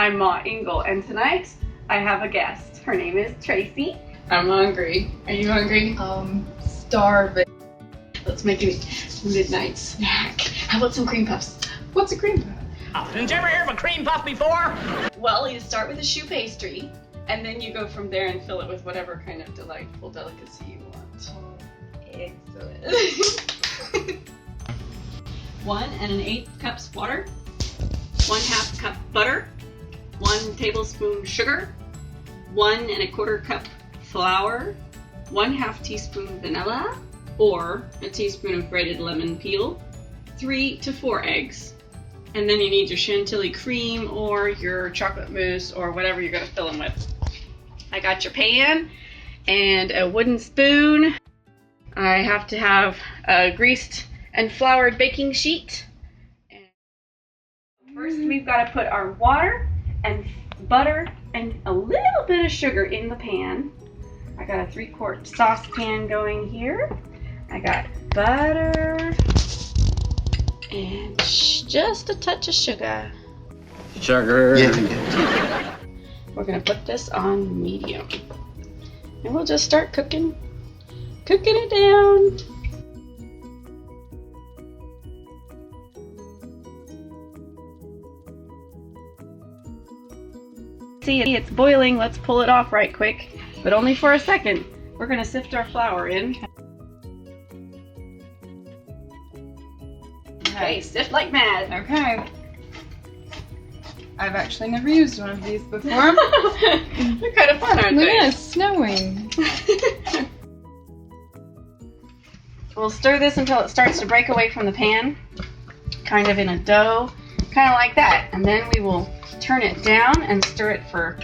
I'm Ma Ingle, and tonight I have a guest. Her name is Tracie. I'm hungry. Are you hungry? Starving. Let's make a midnight snack. How about some cream puffs? What's a cream puff? Didn't you ever hear of a cream puff before? Well, you start with a choux pastry, and then you go from there and fill it with whatever kind of delightful delicacy you want. Excellent. 1 1/8 cups water, 1/2 cup butter, 1 tablespoon sugar, 1 1/4 cup flour, 1/2 teaspoon vanilla, or a teaspoon of grated lemon peel, 3 to 4 eggs. And then you need your chantilly cream or your chocolate mousse or whatever you're going to fill them with. I got your pan and a wooden spoon. I have to have a greased and floured baking sheet. First, we've got to put our water and butter and a little bit of sugar in the pan. I got a 3-quart saucepan going here. I got butter and just a touch of sugar. Sugar. Yeah. We're gonna put this on medium. And we'll just start cooking it down. See, it's boiling. Let's pull it off right quick, but only for a second. We're gonna sift our flour in. Okay, sift like mad. Okay. I've actually never used one of these before. They're kind of fun, aren't Look they? at it, it's snowing. We'll stir this until it starts to break away from the pan, kind of in a dough, kind of like that. And then we will turn it down and stir it for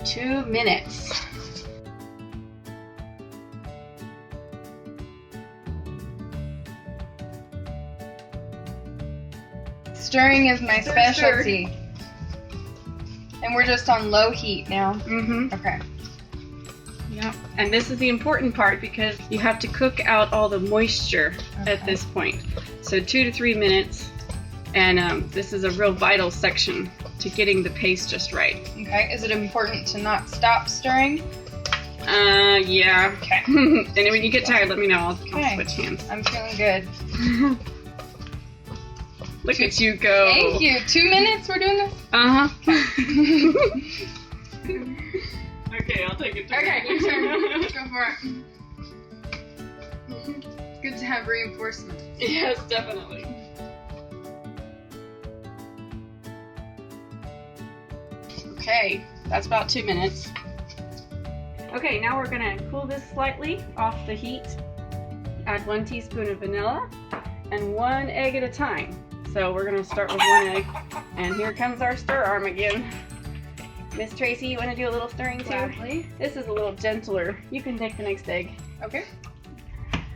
2 minutes. Stirring is my specialty. And we're just on low heat now. Mm-hmm. Okay. Yep. And this is the important part because you have to cook out all the moisture at this point. So 2 to 3 minutes. And this is a real vital section to getting the paste just right. Okay. Is it important to not stop stirring? Yeah. Okay. And when you get tired, let me know. I'll Okay. switch hands. I'm feeling good. Look at you go. Thank you. 2 minutes we're doing this? Uh-huh. Okay, I'll take it. Okay, your turn. Go for it. It's good to have reinforcement. Yes, definitely. Okay, that's about 2 minutes. Okay, now we're gonna cool this slightly off the heat. Add 1 teaspoon of vanilla and 1 egg at a time. So we're gonna start with 1 egg. And here comes our stir arm again. Miss Tracie, you wanna do a little stirring too? Gladly. This is a little gentler. You can take the next egg. Okay.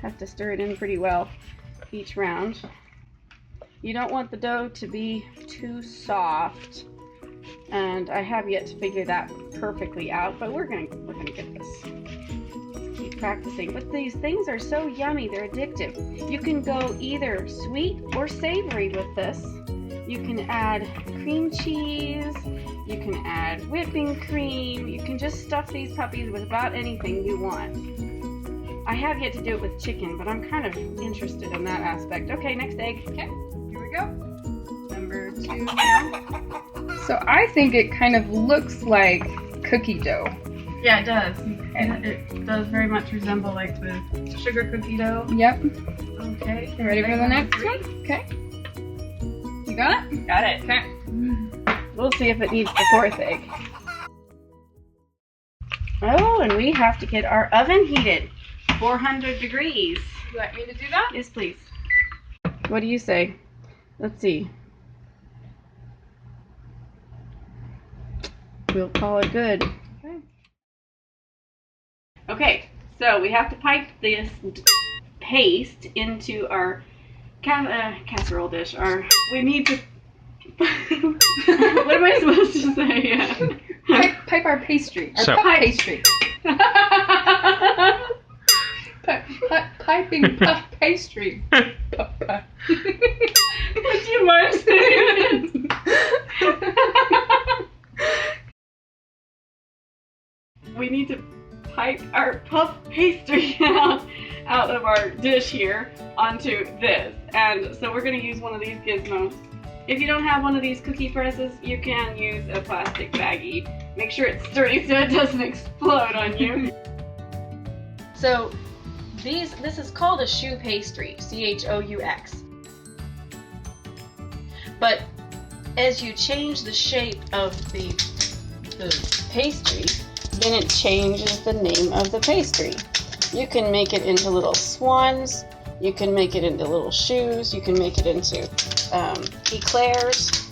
Have to stir it in pretty well each round. You don't want the dough to be too soft. And I have yet to figure that perfectly out, but we're gonna get this. Let's keep practicing. But these things are so yummy, they're addictive. You can go either sweet or savory with this. You can add cream cheese, you can add whipping cream, you can just stuff these puppies with about anything you want. I have yet to do it with chicken, but I'm kind of interested in that aspect. Okay, next egg. Okay, here we go. Number 2 now. So I think it kind of looks like cookie dough. Yeah, it does. It does very much resemble like the sugar cookie dough. Yep. Okay. You ready for the next one? Okay. You got it? Got it. Okay. We'll see if it needs the 4th egg. Oh, and we have to get our oven heated. 400 degrees. You like me to do that? Yes, please. What do you say? Let's see. We'll call it good. Okay. Okay, so we have to pipe this paste into our casserole dish. We need to. What am I supposed to say? Pipe our pastry. Our So- puff pastry. Piping puff pastry. Would you mind saying it? our puff pastry out of our dish here onto this. And so we're going to use one of these gizmos. If you don't have one of these cookie presses, you can use a plastic baggie. Make sure it's sturdy so it doesn't explode on you. So this is called a choux pastry, C-H-O-U-X. But as you change the shape of the pastry, then it changes the name of the pastry. You can make it into little swans, you can make it into little shoes, you can make it into eclairs.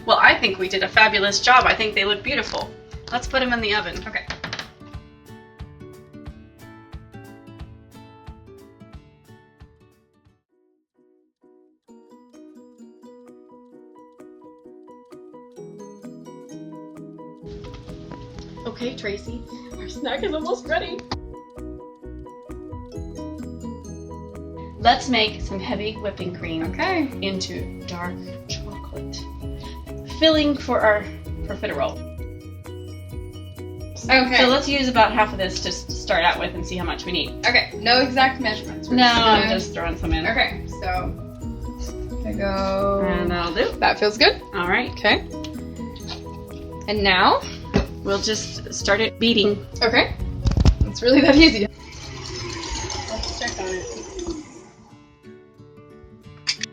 Well, I think we did a fabulous job. I think they look beautiful. Let's put them in the oven. Okay. Okay, Tracy, our snack is almost ready. Let's make some heavy whipping cream into dark chocolate. Filling for our profiterole. Okay. So let's use about half of this to start out with and see how much we need. Okay, no exact measurements. We're No, just I'm gonna- just throwing some in. Okay, so I go. And that'll do. That feels good. All right. Okay. And now? We'll just start it beating. Okay. It's really that easy. Let's check on it.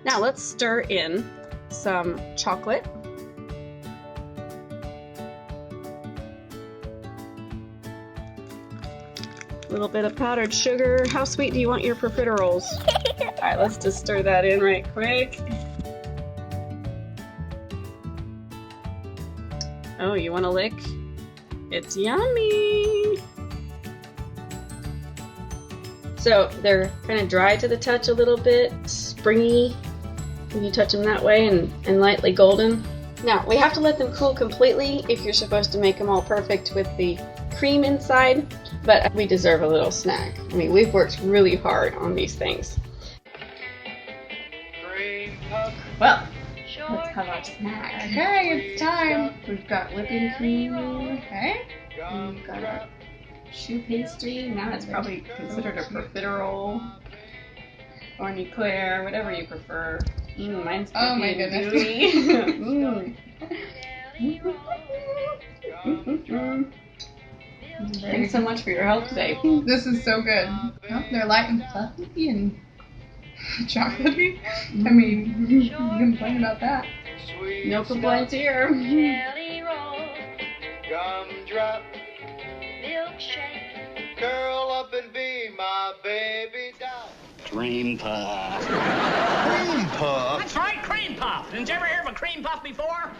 Now let's stir in some chocolate. A little bit of powdered sugar. How sweet do you want your profiteroles? All right, let's just stir that in right quick. Oh, you want a lick? It's yummy! So they're kind of dry to the touch a little bit, springy when you touch them that way, and lightly golden. Now, we have to let them cool completely if you're supposed to make them all perfect with the cream inside, but we deserve a little snack. I mean, we've worked really hard on these things. Well, let's have our snack. Okay, it's time. We've got whipping cream, Okay. we've got our choux pastry. Now it's probably considered a profiterole or an eclair, whatever you prefer. Mine's Oh my pretty and goodness. gooey. Thanks so much for your help today. This is so good. Oh, they're light and fluffy and chocolatey. I mean, you can complain about that. No complaints here. Jelly roll, gumdrop, milkshake, curl up and be my baby doll. Creampuffs. Creampuffs? That's right, cream puff. Didn't you ever hear of a cream puff before?